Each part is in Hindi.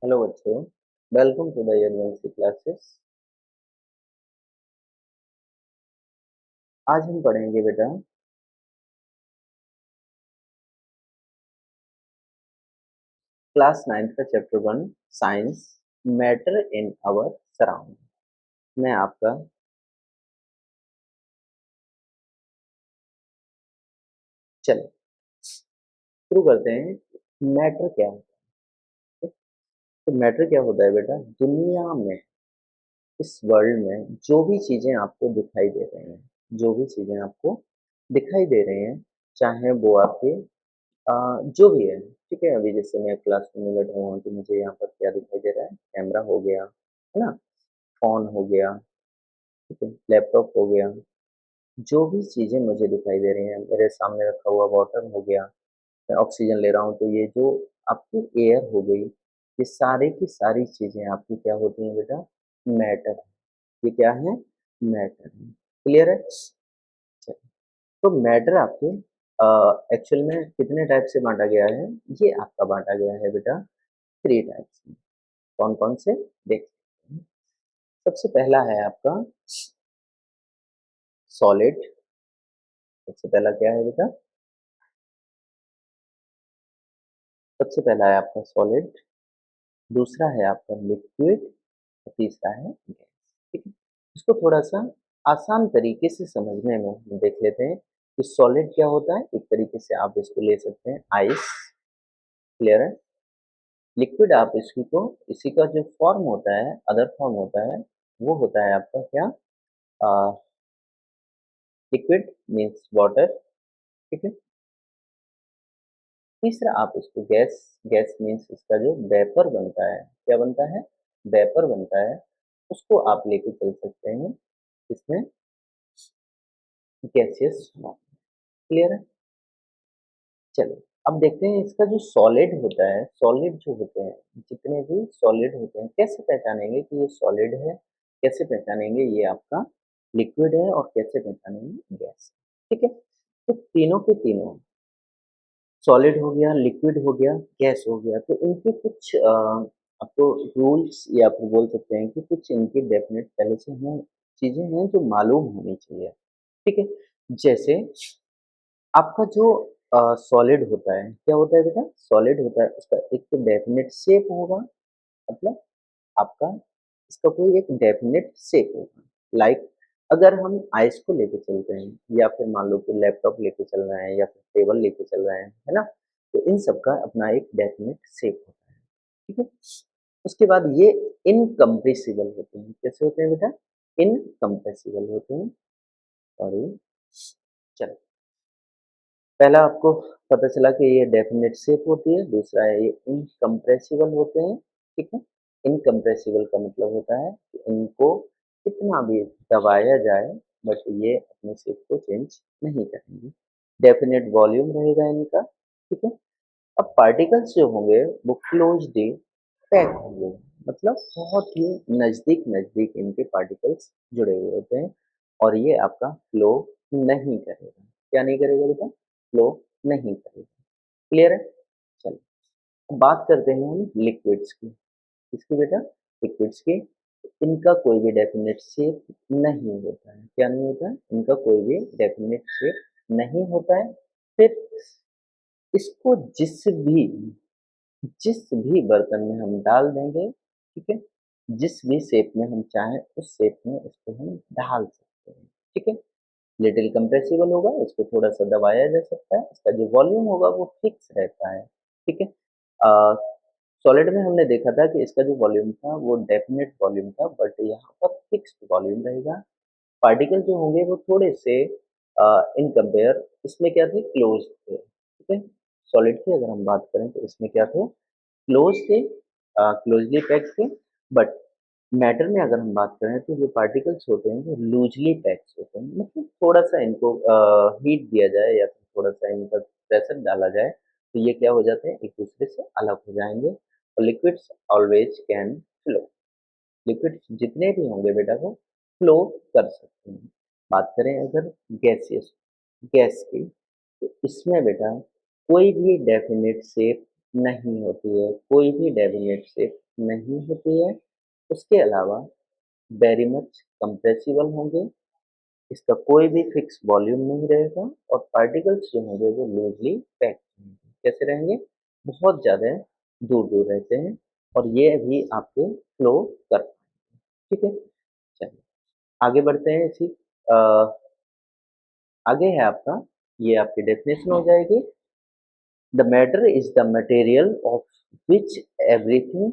हेलो बच्चों, welcome to the advance classes. आज हम पढ़ेंगे बेटा क्लास 9th का chapter 1 science matter in our surround. मैं आपका चलो शुरू करते हैं। मैटर क्या होता है? तो मैटर क्या होता है बेटा, दुनिया में, इस वर्ल्ड में जो भी चीजें आपको दिखाई दे रही हैं, जो भी चीजें आपको दिखाई दे रही हैं, चाहे वो आपके जो भी है, ठीक है। अभी जैसे मैं क्लासरूम में बैठा हुआ हूँ तो मुझे यहाँ पर क्या दिखाई दे रहा है, कैमरा हो गया, है ना, फोन हो गया, ठीक है, लैपटॉप हो गया। जो भी चीजें मुझे दिखाई दे रही हैं, मेरे सामने रखा हुआ वाटर हो गया, मैं ऑक्सीजन ले रहा हूँ तो ये जो आपकी एयर हो गई, ये सारी की सारी चीजें आपकी क्या होती हैं बेटा, मैटर है। ये क्या है, मैटर है। क्लियर है? चलिए, तो मैटर आपके एक्चुअल में कितने टाइप से बांटा गया है, ये आपका बांटा गया है बेटा 3 टाइप्स में। कौन कौन से देख सकते हैं। सबसे पहला है आपका सॉलिड। सबसे पहला क्या है बेटा, सबसे पहला है आपका सॉलिड, दूसरा है आपका लिक्विड और तीसरा है गैस। ठीक है, इसको थोड़ा सा आसान तरीके से समझने में हम देख लेते हैं कि सॉलिड क्या होता है। एक तरीके से आप इसको ले सकते हैं आइस। क्लियर है? लिक्विड आप इसकी को, इसी का जो फॉर्म होता है, अदर फॉर्म होता है, वो होता है आपका क्या, लिक्विड मीन्स वाटर। ठीक है, तीसरा आप इसको गैस, गैस मीन्स इसका जो वेपर बनता है, क्या बनता है, वेपर बनता है, उसको आप लेके चल सकते हैं इसमें गैसियस फॉर्म। क्लियर है? चलो अब देखते हैं इसका जो सॉलिड होता है, सॉलिड जो होते हैं, जितने भी सॉलिड होते हैं, कैसे पहचानेंगे कि ये सॉलिड है, कैसे पहचानेंगे ये आपका लिक्विड है, और कैसे पहचानेंगे गैस। ठीक है, तो तीनों के तीनों, सॉलिड हो गया, लिक्विड हो गया, गैस हो गया, तो इनके कुछ आपको रूल्स या फिर बोल सकते हैं कि कुछ इनकी डेफिनेट पहले से हमें चीजें हैं जो मालूम होनी चाहिए। ठीक है, जैसे आपका जो सॉलिड होता है, क्या होता है बेटा, सॉलिड होता है, उसका एक तो डेफिनेट शेप होगा, मतलब आपका इसका कोई एक डेफिनेट शेप होगा। लाइक अगर हम आइस को लेके चलते हैं, या फिर मान लो कि लैपटॉप लेके चल रहे हैं, या फिर टेबल लेके चल रहे हैं, है ना, तो इन सब का अपना एक डेफिनेट शेप होता है। ठीक है, उसके बाद ये इनकम्प्रेसिबल होते हैं। कैसे होते हैं बेटा, इनकम्प्रेसिबल होते हैं। सॉरी, चलो, पहला आपको पता चला कि ये डेफिनेट शेप होती है, दूसरा है ये इनकम्प्रेसिबल होते हैं। ठीक है, इनकम्प्रेसिबल का मतलब होता है कि इनको कितना भी दबाया जाए, बट ये अपने शेप को चेंज नहीं करेंगे। डेफिनेट वॉल्यूम रहेगा इनका। ठीक है, अब पार्टिकल्स जो होंगे वो क्लोज्ड पैक होंगे, मतलब बहुत ही नजदीक नजदीक इनके पार्टिकल्स जुड़े हुए होते हैं, और ये आपका फ्लो नहीं करेगा। क्या नहीं करेगा बेटा, फ्लो नहीं करेगा। क्लियर है? चलिए, अब बात करते हैं हम लिक्विड्स की। किसकी बेटा, लिक्विड्स की। इनका कोई भी डेफिनेट शेप नहीं होता है। क्या नहीं होता है, इनका कोई भी डेफिनेट शेप नहीं होता है। फिर इसको जिस भी बर्तन में हम डाल देंगे, ठीक है, जिस भी शेप में हम चाहें उस शेप में इसको हम ढाल सकते हैं। ठीक है, लिटिल कंप्रेसिबल होगा, इसको थोड़ा सा दबाया जा सकता है, इसका जो वॉल्यूम होगा वो फिक्स रहता है। ठीक है, सॉलिड में हमने देखा था कि इसका जो वॉल्यूम था वो डेफिनेट वॉल्यूम था, बट यहाँ पर फिक्स्ड वॉल्यूम रहेगा। पार्टिकल जो होंगे वो थोड़े से इन कंपेयर इसमें क्या थे, क्लोज थे। ठीक है, सॉलिड की अगर हम बात करें तो इसमें क्या थे, क्लोज थे, क्लोजली पैक्ड थे। बट मैटर में अगर हम बात करें तो जो पार्टिकल्स होते हैं वो लूजली पैक्ड होते हैं, मतलब थोड़ा सा इनको हीट दिया जाए या फिर थोड़ा सा इन पर प्रेशर डाला जाए तो ये क्या हो जाते हैं, एक दूसरे से अलग हो जाएंगे। और liquids always can flow, liquids जितने भी होंगे बेटा वो फ्लो कर सकते हैं। बात करें अगर गैसियस, गैस की, तो इसमें बेटा कोई भी डेफिनेट शेप नहीं होती है, कोई भी डेफिनेट शेप नहीं होती है। उसके अलावा वेरी मच कंप्रेसिबल होंगे, इसका कोई भी फिक्स वॉल्यूम नहीं रहेगा और पार्टिकल्स जो होंगे वो लूजली पैक्ड होंगे। कैसे रहेंगे? बहुत ज़्यादा दूर दूर रहते हैं और ये भी आपके फ्लो कर पाएंगे। ठीक है, चलिए आगे बढ़ते हैं। इसी अ, आगे है आपका, ये आपकी डेफिनेशन हो जाएगी। The matter is the material of which everything,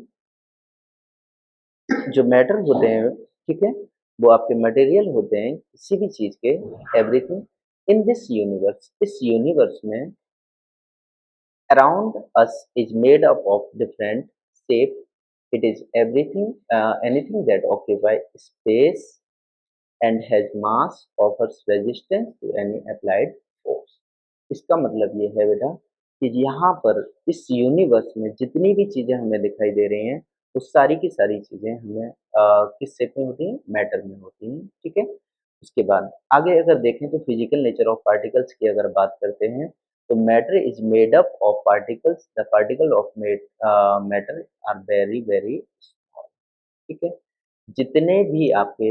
जो मैटर होते हैं, ठीक है, वो आपके मटेरियल होते हैं किसी भी चीज के, एवरीथिंग इन दिस यूनिवर्स, इस यूनिवर्स में around us is made up of different shape. It is everything, anything that occupies space and has mass offers resistance to any applied force. इसका मतलब ये है बेटा कि यहाँ पर इस यूनिवर्स में जितनी भी चीजें हमें दिखाई दे रही हैं वो सारी की सारी चीजें हमें किस शेप में होती हैं? मैटर में होती हैं। ठीक है, उसके बाद आगे अगर देखें तो फिजिकल नेचर ऑफ पार्टिकल्स की अगर बात करते हैं तो matter is made up of particles, the particle of matter are very very small. ठीक है, जितने भी आपके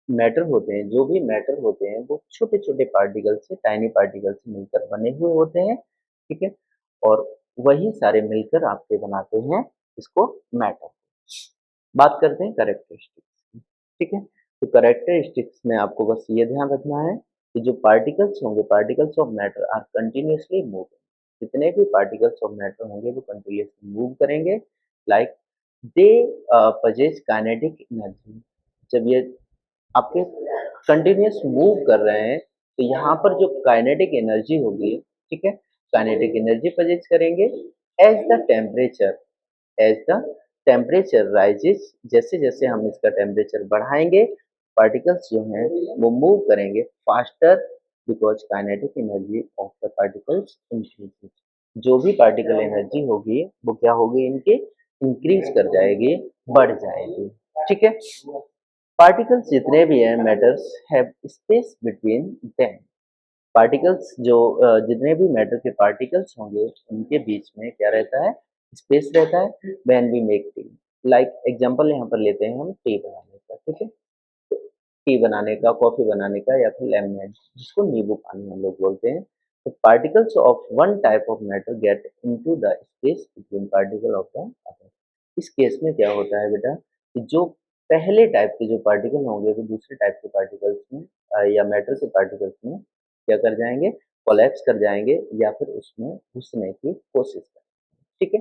मैटर होते हैं, जो भी मैटर होते हैं वो छोटे छोटे पार्टिकल से, टाइनी पार्टिकल से मिलकर बने हुए होते हैं। ठीक है, और वही सारे मिलकर आपके बनाते हैं इसको मैटर। बात करते हैं करेक्टरिस्टिक्स। ठीक है, तो करेक्टरिस्टिक्स में आपको बस ये ध्यान रखना है कि जो पार्टिकल्स होंगे, particles of matter are continuously moving, जितने भी पार्टिकल्स ऑफ मैटर होंगे वो कंटिन्यूसली मूव करेंगे। Like they possess kinetic energy, जब ये आपके कंटिन्यूस मूव कर रहे हैं तो यहाँ पर जो काइनेटिक एनर्जी होगी, ठीक है, काइनेटिक एनर्जी पजेस करेंगे as the temperature, as the temperature rises, जैसे जैसे हम इसका टेम्परेचर बढ़ाएंगे पार्टिकल्स जो हैं वो मूव करेंगे faster, because kinetic energy of the particles increases. जो भी पार्टिकल एनर्जी होगी वो क्या होगी? इनकी इंक्रीज कर जाएगी, बढ़ जाएगी। ठीक है, पार्टिकल्स जितने भी हैं matters have space between them, particles जो जितने भी मैटर के पार्टिकल्स होंगे उनके बीच में क्या रहता है? स्पेस रहता है। When we make tea, like example यहाँ पर लेते हैं हम टी बनाने का। ठीक है, तो टी बनाने का, कॉफी बनाने का या फिर लेमनेड जिसको नींबू पानी हम लोग बोलते हैं, तो particles of one type of matter get into the space between particle of the other. इस केस में क्या होता है बेटा कि जो पहले टाइप के जो पार्टिकल होंगे वो दूसरे टाइप के पार्टिकल्स में या मैटर के पार्टिकल्स में क्या कर जाएंगे? कोलैप्स कर जाएंगे या फिर उसमें घुसने की कोशिश करेंगे। ठीक है,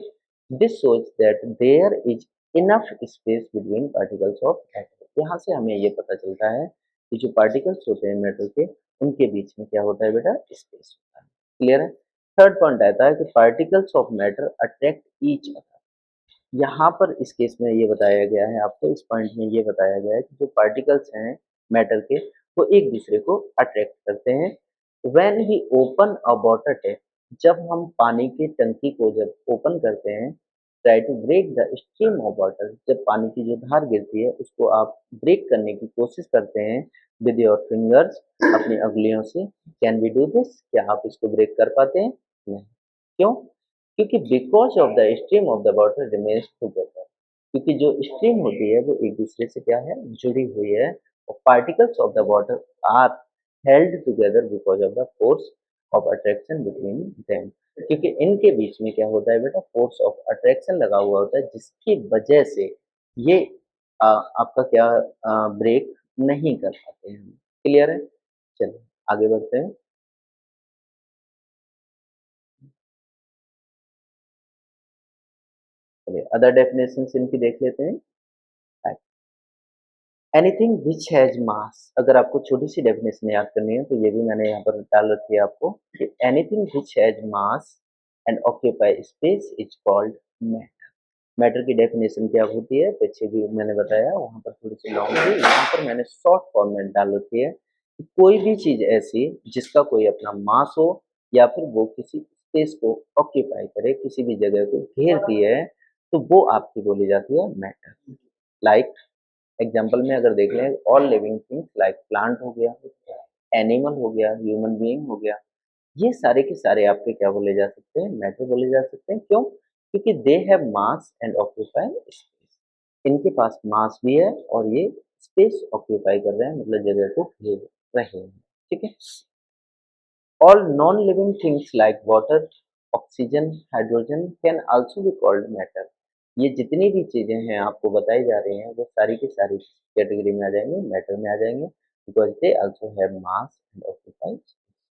this shows that there is enough space between particles of matter. यहाँ से हमें ये पता चलता है कि जो पार्टिकल्स होते हैं मैटर के, उनके बीच में क्या होता है बेटा? स्पेस होता है। क्लियर है? थर्ड पॉइंट आता है कि particles of matter attract each other. यहाँ पर इस केस में ये बताया गया है, आपको इस पॉइंट में ये बताया गया है कि जो पार्टिकल्स हैं मैटर के वो एक दूसरे को अट्रैक्ट करते हैं। When we open a water tap, जब हम पानी की टंकी को जब ओपन करते हैं, try to break the stream of water, जब पानी की जो धार गिरती है उसको आप ब्रेक करने की कोशिश करते हैं विद योर फिंगर्स, अपनी उंगलियों से। Can we do this? क्या आप इसको ब्रेक कर पाते हैं? नहीं। क्यों? क्योंकि because of the stream of the water remains together, क्योंकि जो स्ट्रीम होती है वो एक दूसरे से क्या है? जुड़ी हुई है। और particles of the water are held together because of the force of attraction between them, क्योंकि इनके बीच में क्या होता है बेटा? फोर्स ऑफ अट्रैक्शन लगा हुआ होता है जिसकी वजह से ये आपका क्या ब्रेक नहीं कर पाते हैं। क्लियर है? चलिए आगे बढ़ते हैं। चलिए अदर डेफिनेशन इनकी देख लेते हैं। एनीथिंग विच हैज मास, अगर आपको छोटी सी डेफिनेशन याद करनी है तो ये भी मैंने यहाँ पर डाल रखी है आपको कि anything which has mass and occupy space is called matter. Matter की डेफिनेशन क्या होती है पीछे भी मैंने बताया, वहाँ पर थोड़ी सी लॉन्ग थी, यहाँ पर मैंने शॉर्ट फॉर्म में डाल रखी है कि कोई भी चीज ऐसी जिसका कोई अपना मास हो या फिर वो किसी स्पेस को ऑक्यूपाई करे, किसी भी जगह को घेरती है, तो वो आपकी बोली जाती है मैटर। लाइक एग्जाम्पल में अगर देख लें, all living things like plant हो गया, एनिमल हो गया, ह्यूमन बीइंग हो गया, ये सारे के सारे आपके क्या बोले जा सकते हैं? मैटर बोले जा सकते हैं। क्यों? क्योंकि they have mass and occupy space. इनके पास मास भी है और ये स्पेस ऑक्यूपाई कर रहे हैं, मतलब जगह को घेर रहे हैं। ठीक है। All non-living things like water, oxygen, hydrogen can also be called matter. ये जितनी भी चीजें हैं आपको बताई जा रही हैं वो सारी की सारी कैटेगरी में आ जाएंगे, मैटर में आ जाएंगे, because they also have mass and occupy.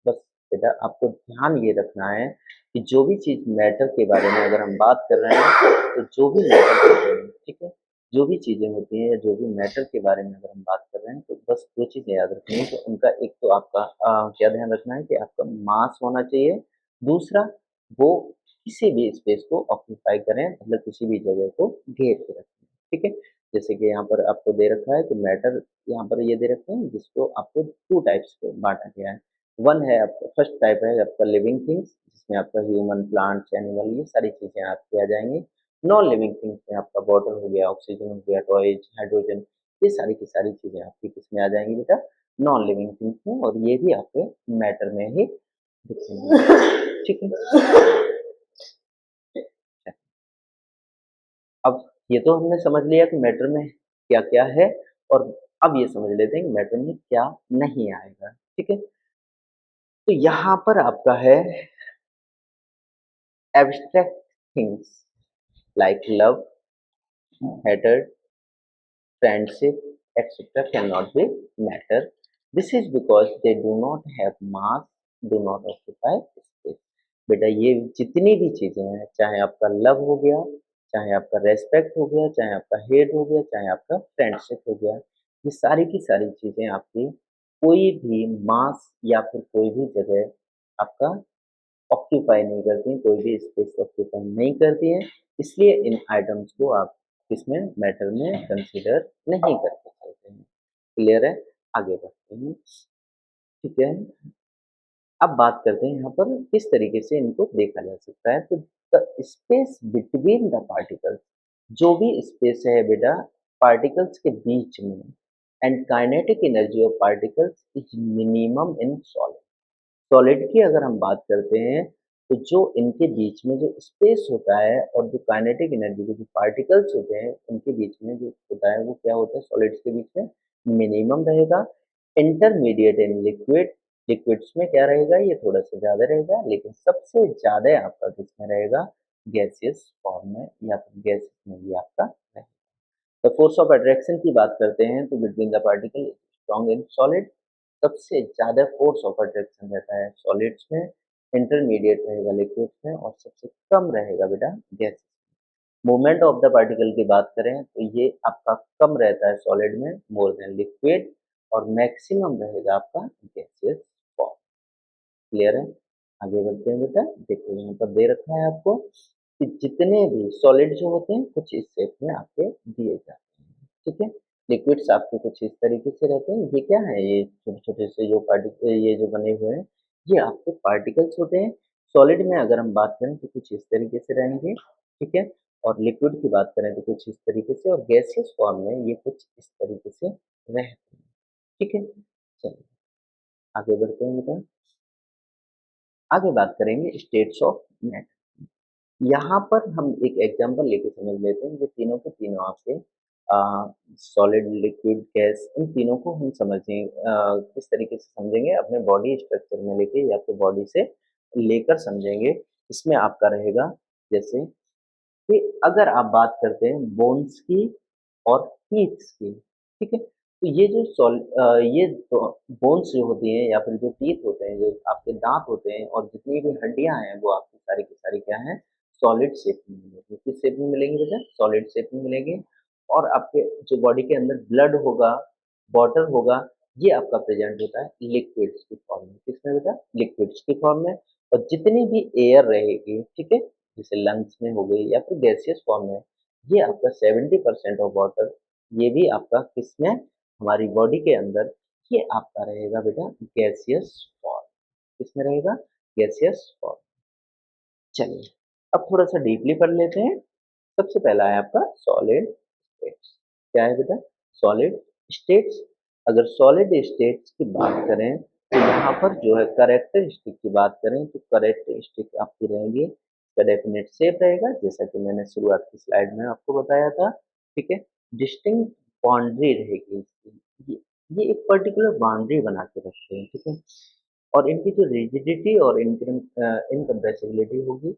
बस बेटा आपको ध्यान ये रखना है कि जो भी चीज मैटर के बारे में अगर हम बात कर रहे हैं तो जो भी मैटर होते हैं, ठीक है, जो भी चीजें होती हैं या जो भी मैटर के बारे में अगर हम बात कर रहे हैं तो बस दो चीजें याद रखनी है कि उनका एक तो आपका क्या ध्यान रखना है कि आपका मास होना चाहिए, दूसरा वो किसी भी स्पेस को ऑक्यूपाई करें, मतलब किसी भी जगह को घेर के रखें। ठीक है। जैसे कि यहाँ पर आपको दे रखा है कि मैटर यहाँ पर ये दे रखे हैं जिसको आपको टू टाइप्स में बांटा गया है। वन है आपका, फर्स्ट टाइप है आपका लिविंग थिंग्स, जिसमें आपका ह्यूमन, प्लांट्स, एनिमल, ये सारी चीजें आपकी आ जाएंगी। नॉन लिविंग थिंग्स में आपका वाटर हो गया, ऑक्सीजन हो गया, टॉयज, हाइड्रोजन, ये सारी की सारी चीजें आपकी किसमें आ जाएंगी बेटा, नॉन लिविंग थिंग्स में, और ये भी आपके मैटर में ही दिखेंगे। ठीक है। अब ये तो हमने समझ लिया कि मैटर में क्या क्या है, और अब ये समझ लेते हैं कि मैटर में क्या नहीं आएगा। ठीक है। तो यहाँ पर आपका है abstract things like love, hatred, friendship, etc. cannot be matter. This is because they do not have mass, do not occupy space. बेटा ये जितनी भी चीजें हैं, चाहे आपका लव हो गया, चाहे आपका रेस्पेक्ट हो गया, चाहे आपका हेट हो गया, चाहे आपका फ्रेंडशिप हो गया, ये सारी की सारी चीजें आपकी कोई भी मास या फिर कोई भी जगह आपका ऑक्यूपाई नहीं करती हैं, कोई भी स्पेस ऑक्यूपाई नहीं करती हैं, इसलिए इन आइटम्स को आप इसमें मैटर में कंसीडर नहीं करके चलते हैं। क्लियर है? आगे बढ़ते हैं। ठीक है। अब बात करते हैं यहाँ पर किस तरीके से इनको देखा जा सकता है। तो the space between the particles, जो भी स्पेस है बेटा पार्टिकल्स के बीच में, and kinetic energy of particles is minimum in solid. Solid की अगर हम बात करते हैं तो जो इनके बीच में जो स्पेस होता है और जो काइनेटिक एनर्जी के जो पार्टिकल्स होते हैं उनके बीच में जो होता है वो क्या होता है, सॉलिड्स के बीच में मिनिमम रहेगा। इंटरमीडिएट इन लिक्विड, लिक्विड्स में क्या रहेगा, ये थोड़ा सा ज़्यादा रहेगा, लेकिन सबसे ज़्यादा आपका किसमें रहेगा, गैसियस फॉर्म में या फिर गैसेस में भी आपका रहेगा। तो फोर्स ऑफ अट्रैक्शन की बात करते हैं तो between the particle strong in solid, सबसे ज़्यादा फोर्स ऑफ अट्रैक्शन रहता है सॉलिड्स में, इंटरमीडिएट रहेगा लिक्विड्स में, और सबसे कम रहेगा बेटा gas. Movement of the particle की बात करें तो ये आपका कम रहता है सॉलिड में मोर देन लिक्विड, और मैक्सिमम रहेगा आपका गैसियस फॉर्म। क्लियर है? आगे बढ़ते हैं बेटा। देखो यहाँ पर दे रखा है आपको कि जितने भी सॉलिड जो होते हैं कुछ इस शेप में आपके दिए जाते हैं। ठीक है। लिक्विड्स आपके कुछ इस तरीके से रहते हैं। ये क्या है, ये छोटे छोटे से जो पार्टिकल ये जो बने हुए हैं ये आपके पार्टिकल्स होते हैं। सॉलिड में अगर हम बात करें तो कुछ इस तरीके से रहेंगे। ठीक है। और लिक्विड की बात करें तो कुछ इस तरीके से, और गैसियस फॉर्म में ये कुछ इस तरीके से रहते हैं। ठीक है। चलिए आगे बढ़ते हैं बेटा। आगे बात करेंगे स्टेट्स ऑफ मैटर। यहाँ पर हम एक एग्जांपल लेके समझ लेते हैं। ये तीनों के तीनों आपके सॉलिड, लिक्विड, गैस, इन तीनों को हम समझें किस तरीके से समझेंगे, अपने बॉडी स्ट्रक्चर में लेके या फिर बॉडी से लेकर समझेंगे। इसमें आपका रहेगा जैसे कि अगर आप बात करते हैं बोन्स की और टीथ्स की, ठीक है, तो ये जो ये बोन्स जो होती हैं या फिर जो टीथ होते हैं, जो आपके दांत होते हैं, और जितनी भी हड्डियां हैं वो आपकी सारी की सारी क्या हैं, सॉलिड शेप में मिलेंगी। किस शेप में मिलेंगी बेटा? सॉलिड शेप में मिलेंगी। और आपके जो बॉडी के अंदर ब्लड होगा, वाटर होगा, ये आपका प्रेजेंट होता है लिक्विड्स की फॉर्म में। किसमें बेटा? लिक्विड्स की फॉर्म में। और जितनी भी एयर रहेगी, ठीक है, जैसे लंग्स में हो गई या फिर गैसियस फॉर्म में, ये आपका 70% ऑफ वाटर, ये भी आपका किसमें, हमारी बॉडी के अंदर, ये आपका रहेगा बेटा गैसियस फॉर्म। किसमें रहेगा? Gaseous form. चलिए अब थोड़ा सा डीपली पढ़ लेते हैं। सबसे पहला है आपका सॉलिड स्टेट्स। क्या है बेटा? Solid states. अगर सॉलिड स्टेट्स की बात करें तो यहाँ पर जो है करेक्टरिस्टिक की बात करें तो करेक्टरिस्टिक आपकी रहेंगी इसका डेफिनेट शेप रहेगा, जैसा कि मैंने शुरुआत की स्लाइड में आपको बताया था, ठीक है। डिस्टिंक्ट बाउंड्री रहेगी इसकी, ये एक पर्टिकुलर बाउंड्री बना के रखते हैं, ठीक है। और इनकी जो रिजिडिटी और इनकम्प्रेसिबिलिटी होगी,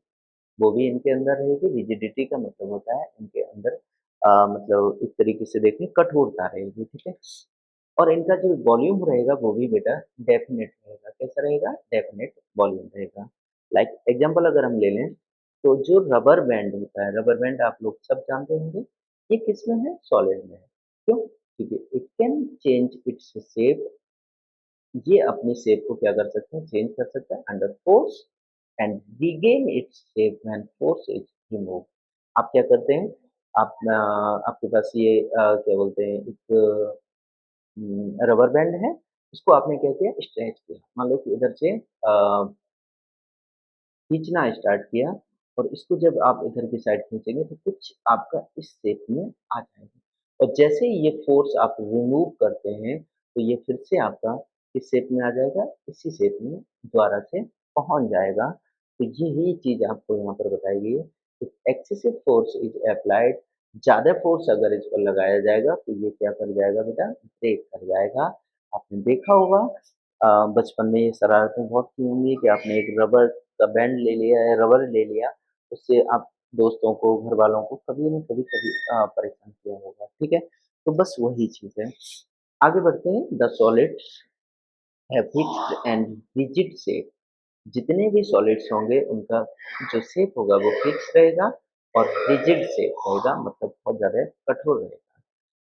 वो भी इनके अंदर रहेगी। रिजिडिटी का मतलब होता है इनके अंदर मतलब एक तरीके से देखें कठोरता रहेगी, ठीक है। और इनका जो वॉल्यूम रहेगा वो भी बेटा डेफिनेट रहेगा। कैसा रहेगा? डेफिनेट वॉल्यूम रहेगा। लाइक एग्जांपल अगर हम ले लें, तो जो रबर बैंड होता है, रबर बैंड आप लोग सब जानते होंगे, ये किस में है? सॉलिड में है। क्यों? क्योंकि it can change its shape, ये अपनी शेप को क्या कर सकते हैं? चेंज कर सकता है under force, and regain its shape when force is remove. आप क्या करते हैं? आप आपके पास ये क्या बोलते हैं, एक रबर बैंड है, उसको आपने क्या किया? स्ट्रेच किया। मान लो कि इधर से खींचना स्टार्ट किया, और इसको जब आप इधर की साइड खींचेंगे तो कुछ आपका इस शेप में आ जाएगा। और जैसे ही ये फोर्स आप रिमूव करते हैं, तो ये फिर से आपका किस शेप में आ जाएगा? इसी शेप में दोबारा से पहुंच जाएगा। तो यही चीज आपको यहाँ पर बताई गई है। एक्सेसिव फोर्स इज अप्लाइड, ज्यादा फोर्स अगर इस पर लगाया जाएगा तो ये क्या कर जाएगा बेटा? ब्रेक कर जाएगा। आपने देखा होगा बचपन में ये शरारतें बहुत की होंगी कि आपने एक रबर का बैंड ले लिया है, रबर ले लिया, उससे आप दोस्तों को, घर वालों को कभी न कभी परेशान किया होगा, ठीक है। तो बस वही चीज है। आगे बढ़ते हैं। The solids have fixed and rigid shape, जितने भी सॉलिड्स होंगे उनका जो शेप होगा वो फिक्स रहेगा, और रिजिड शेप रहेगा, मतलब बहुत ज्यादा कठोर रहेगा।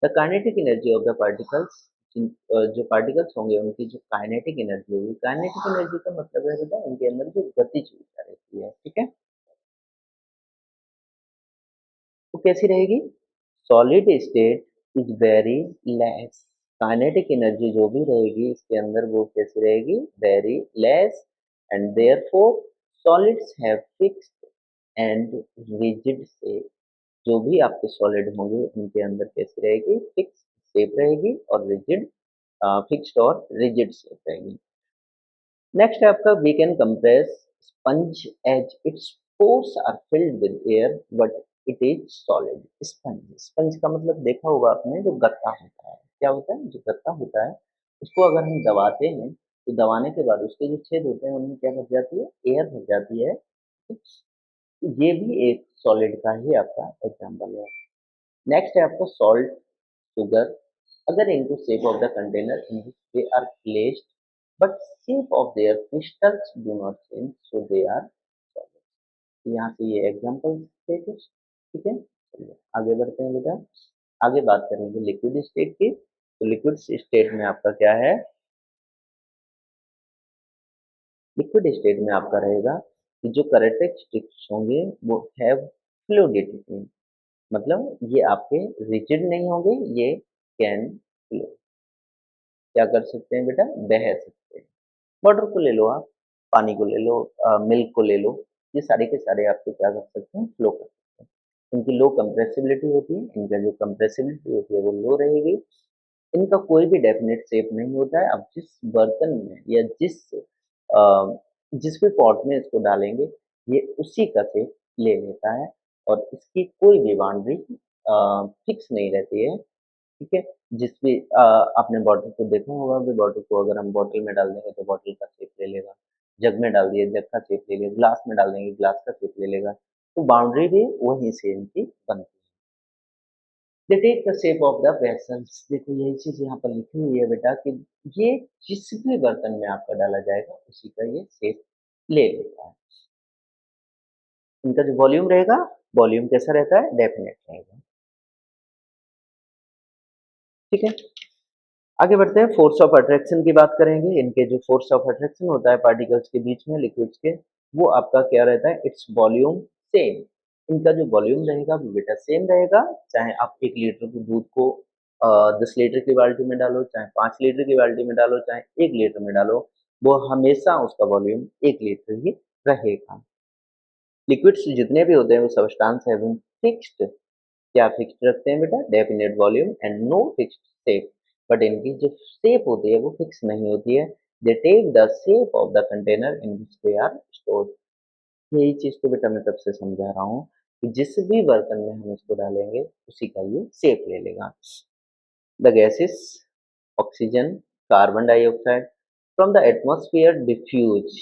The kinetic energy of the particles, जो पार्टिकल्स होंगे उनकी जो काइनेटिक एनर्जी होगी, काइनेटिक एनर्जी का मतलब है बेटा उनके अंदर जो गतिज ऊर्जा रहती है, ठीक है, वो कैसी रहेगी? Solid state is very less, kinetic energy जो भी रहेगी इसके अंदर वो कैसी रहेगी? Very less, and therefore solids have fixed and rigid shape, जो भी आपके सॉलिड होंगे उनके अंदर कैसी रहेगी? फिक्स शेप रहेगी, और रिजिड, फिक्स्ड और रिजिड शेप रहेगी। नेक्स्ट है आपका, we can compress sponge as its pores are filled with air but it is solid. Sponge, sponge का मतलब देखा होगा आपने, जो गत्ता होता है। क्या होता है? जो गत्ता होता है उसको अगर हम दबाते हैं, तो दबाने के बाद उसके जो छेद होते हैं उनमें क्या भर जाती है? एयर भर जाती है। ये भी एक सॉलिड का ही आपका एग्जाम्पल है। नेक्स्ट है आपका salt, sugar, other into shape of the container in which they are placed, but shape of their crystals do not change, so they are solid। यहाँ से ये एग्जाम्पल थे कुछ, ठीक है। चलिए आगे बढ़ते हैं बेटा। आगे बात करेंगे लिक्विड स्टेट की। तो लिक्विड स्टेट में आपका क्या है? लिक्विड स्टेट में आपका रहेगा कि जो कैरेक्टरिस्टिक्स होंगे वो हैव फ्लूइडिटी, मतलब ये आपके रिजिड नहीं होंगे, ये कैन फ्लो, क्या कर सकते हैं बेटा? बह सकते हैं। वाटर को ले लो आप, पानी को ले लो, मिल्क को ले लो, ये सारे के सारे आपको क्या कर सकते हैं? फ्लो कर सकते हैं। इनकी लो कंप्रेसिबिलिटी होती है, इनका जो कंप्रेसिबिलिटी होती है वो लो रहेगी। इनका कोई भी डेफिनेट शेप नहीं होता है। अब जिस बर्तन में या जिस भी पॉट में इसको डालेंगे, ये उसी का शेप ले लेता है, और इसकी कोई भी बाउंड्री फिक्स नहीं रहती है, ठीक है। जिस भी आपने बॉटल को देखा होगा कि बॉटल को अगर हम बॉटल में डाल देंगे तो बॉटल का शेप ले लेगा, जग में डाल दिए जग का शेप ले लेगा, ग्लास में डाल देंगे ग्लास का शेप ले लेगा। तो बाउंड्री भी वहीं से इनकी बनती है। They take the shape of the vessels, देखो यही चीज यहाँ पर लिखी हुई है बेटा कि ये जिस भी बर्तन में आपका डाला जाएगा उसी का ये शेप ले लेता है। इनका जो वॉल्यूम रहेगा, वॉल्यूम कैसा रहता है? डेफिनेट रहेगा, ठीक है। आगे बढ़ते हैं, फोर्स ऑफ अट्रैक्शन की बात करेंगे। इनके जो फोर्स ऑफ अट्रैक्शन होता है पार्टिकल्स के बीच में, लिक्विड्स के, वो आपका क्या रहता है? Its volume same. इनका जो वॉल्यूम रहेगा वो बेटा सेम रहेगा, चाहे आप 1 लीटर के दूध को 10 लीटर की बाल्टी में डालो, चाहे 5 लीटर की बाल्टी में डालो, चाहे 1 लीटर में डालो, वो हमेशा उसका वॉल्यूम 1 लीटर ही रहेगा। लिक्विड्स जितने भी होते हैं वो सब्सटेंस हैविंग फिक्स्ड, क्या फिक्स्ड रखते हैं बेटा? Definite volume and no fixed shape, but इनकी जो शेप होती है वो फिक्स नहीं होती है। They take the shape of the container in which they are stored, यही चीज़ तो बेटा मैं तब से समझा रहा हूँ कि जिस भी बर्तन में हम इसको डालेंगे, उसी का ये शेप ले लेगा। The gases oxygen, carbon dioxide from the atmosphere diffuse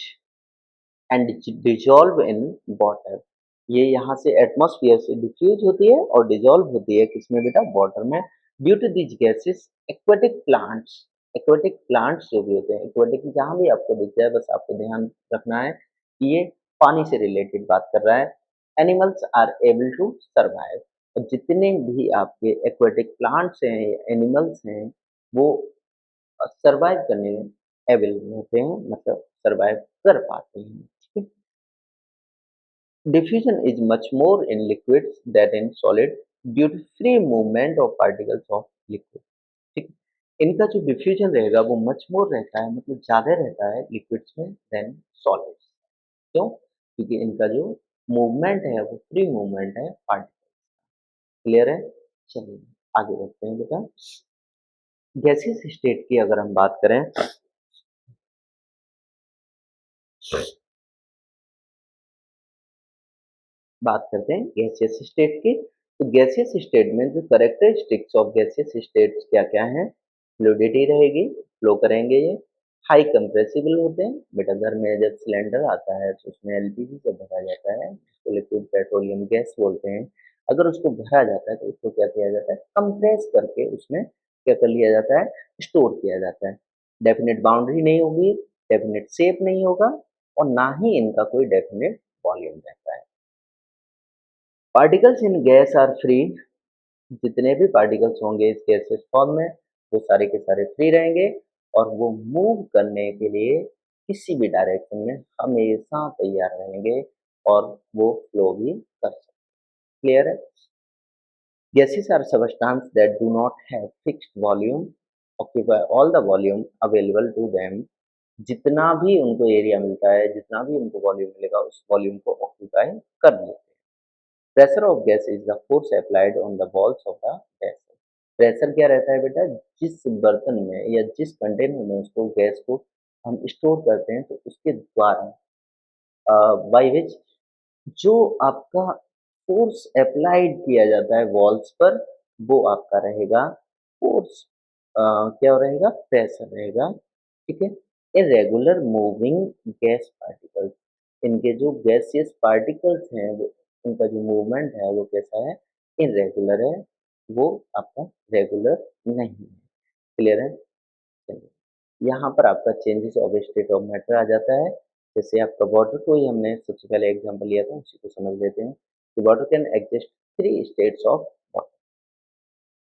and dissolve in water. ये यहाँ से एटमॉस्फेयर से डिफ्यूज होती है और डिजॉल्व होती है किसमें बेटा? वाटर में। Due to this gases aquatic plants जो भी होते हैं, एक्वेटिक जहाँ भी आपको दिख जाए बस आपको ध्यान रखना है कि ये पानी से रिलेटेड बात कर रहा है। Animals are able to survive. और जितने भी आपके एक्वेटिक प्लांट्स हैं, एनिमल्स हैं, वो सर्वाइव करने में एबल रहते हैं, मतलब सर्वाइव कर पाते हैं। ठीक है। Diffusion is much more in liquids than in solid due to free movement of particles of liquid. ठीक है। इनका जो डिफ्यूजन रहेगा वो मच मोर रहता है, मतलब ज़्यादा रहता है लिक्विड्स में देन सॉलिड्स। क्यों? क्योंकि इनका जो मूवमेंट है वो फ्री मूवमेंट है पार्टिकल। क्लियर है? चलिए आगे बढ़ते हैं बेटा। गैसियस स्टेट की अगर हम बात करते हैं गैसियस स्टेट की। तो गैसियस स्टेट में जो कैरेक्टरिस्टिक्स ऑफ गैसियस स्टेट्स क्या-क्या हैं? फ्लूइडिटी रहेगी, फ्लो करेंगे ये, हाई कंप्रेसिबल होते हैं। बेटा घर में जब सिलेंडर आता है तो उसमें एलपीजी से भरा जाता है, जिसको लिक्विड पेट्रोलियम गैस बोलते हैं। अगर उसको भरा जाता है तो उसको क्या किया जाता है? कंप्रेस करके उसमें क्या कर लिया जाता है? स्टोर किया जाता है। डेफिनिट बाउंड्री नहीं होगी, डेफिनिट शेप नहीं होगा और ना ही इनका कोई डेफिनिट वॉल्यूम रहता है। Particles in gas are free. जितने भी पार्टिकल्स होंगे इस गैसियस फॉर्म में वो सारे के सारे फ्री रहेंगे और वो मूव करने के लिए किसी भी डायरेक्शन में हमेशा तैयार रहेंगे और वो फ्लो भी कर सकते। क्लियर है? Gases are substances that do not have fixed volume, occupy all the volume available to them। जितना भी उनको एरिया मिलता है, जितना भी उनको वॉल्यूम मिलेगा उस वॉल्यूम को ऑक्यूपाई कर लेते हैं। Pressure of gas is the force applied on the walls of the gas. Pressure क्या रहता है बेटा? जिस बर्तन में या जिस कंटेनर में उसको गैस को हम स्टोर करते हैं तो उसके द्वारा बाई विच जो आपका फोर्स अप्लाइड किया जाता है वॉल्स पर वो आपका रहेगा फोर्स। क्या रहेगा? प्रेशर रहेगा। ठीक है। इरेगुलर मूविंग गैस पार्टिकल्स, इनके जो गैसियस पार्टिकल्स हैं वो उनका जो मूवमेंट है वो कैसा है? इरेगुलर है, वो आपका रेगुलर नहीं है। क्लियर है? चलिए यहाँ पर आपका changes of state of matter आ जाता है। जैसे आपका वाटर को ही हमने सबसे पहले एग्जांपल लिया था, उसी को समझ लेते हैं कि water can exist three states of water,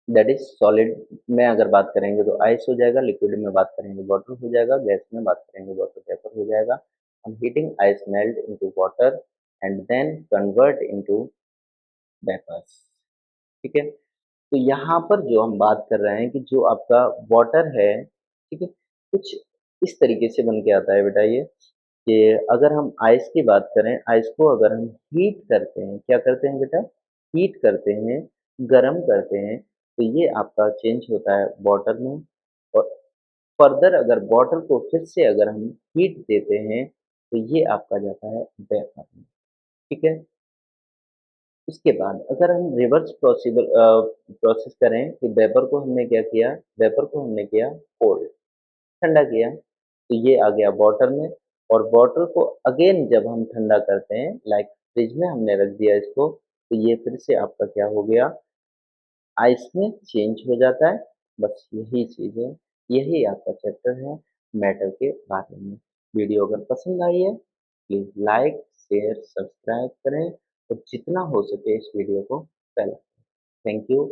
that is solid में अगर बात करेंगे तो आइस हो जाएगा, लिक्विड में बात करेंगे वाटर हो जाएगा, गैस में बात करेंगे वाटर वेपर हो जाएगा। On heating ice melt into water and then convert into vapours. ठीक है। तो यहाँ पर जो हम बात कर रहे हैं कि जो आपका वाटर है, ठीक है, कुछ इस तरीके से बन के आता है बेटा ये कि अगर हम आइस की बात करें, आइस को अगर हम हीट करते हैं, क्या करते हैं बेटा? हीट करते हैं, गर्म करते हैं, तो ये आपका चेंज होता है वाटर में। और फर्दर अगर वाटर को फिर से अगर हम हीट देते हैं, तो ये आपका जाता है वेपर में। ठीक है। उसके बाद अगर हम रिवर्स प्रोसेस करें कि वेपर को हमने क्या किया? वेपर को हमने किया कोल्ड, ठंडा किया, तो ये आ गया वाटर में। और वाटर को अगेन जब हम ठंडा करते हैं, लाइक फ्रिज में हमने रख दिया इसको, तो ये फिर से आपका क्या हो गया? आइस में चेंज हो जाता है। बस यही चीज़ है, यही आपका चैप्टर है मैटर के बारे में। वीडियो अगर पसंद आई है प्लीज़ लाइक, शेयर, सब्सक्राइब करें और जितना हो सके इस वीडियो को फैलाएं। Thank you.